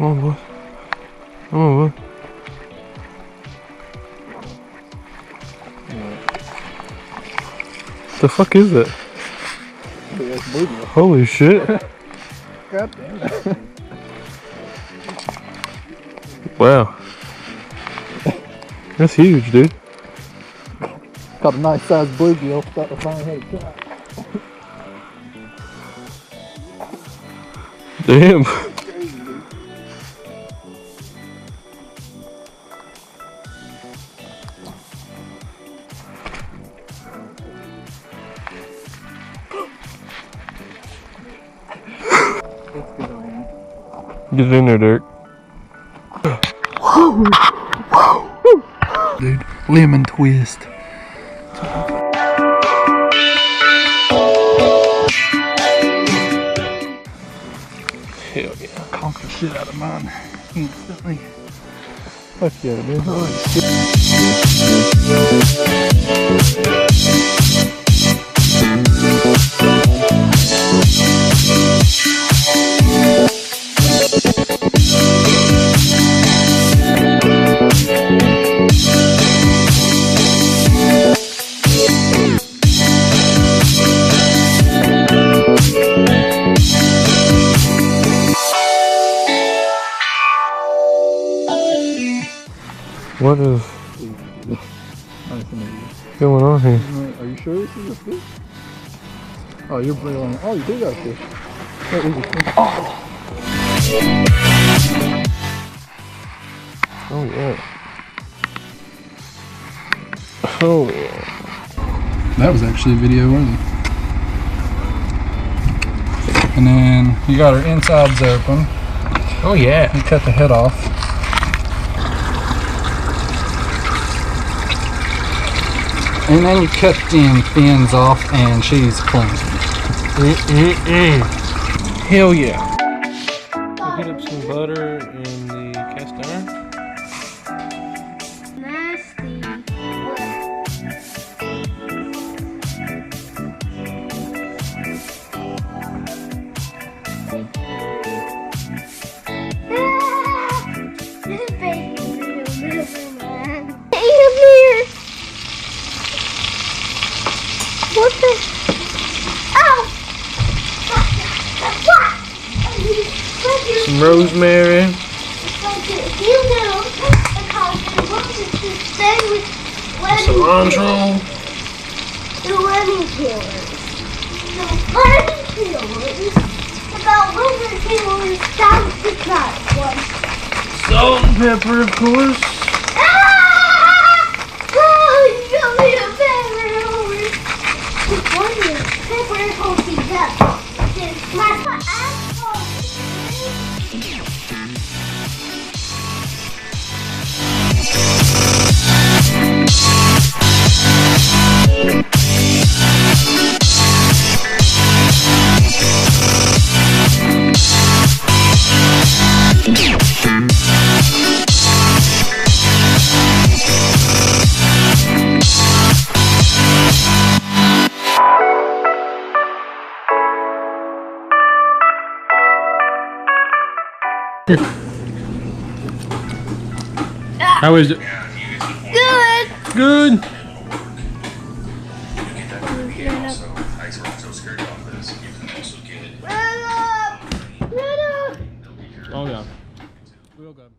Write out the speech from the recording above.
Come on, boy. Come on, boy. The fuck is that? Holy shit. God damn it. Wow. That's huge, dude. Got a nice sized bluegill. Got a fine head trout. Damn. Get in there, Derek. Dude, lemon twist. Hell yeah. Conk the shit out of mine instantly. Fuck yeah, dude. Holy What is going on here? Are you sure this is a fish? Oh, you're brilliant. Oh, you do got a fish. That is a fish. Oh yeah. Oh yeah. That was actually video worthy. And then you got her insides open. Oh yeah. You cut the head off. And then you cut them fins off and she's clean. Hell yeah. We'll heat up some butter in the cast iron. Nasty. This baby will never man. Come here. What the? Ow! Some rosemary. You know, because they wanted to stay with Cilantro. the wedding killers. The wedding killers about wedding killers down the track one. Salt and pepper, of course. Ah! Oh, you got me a pepper over. One minute, pepper will be done. My asshole. How is it? Good. Good. Oh yeah. Real good.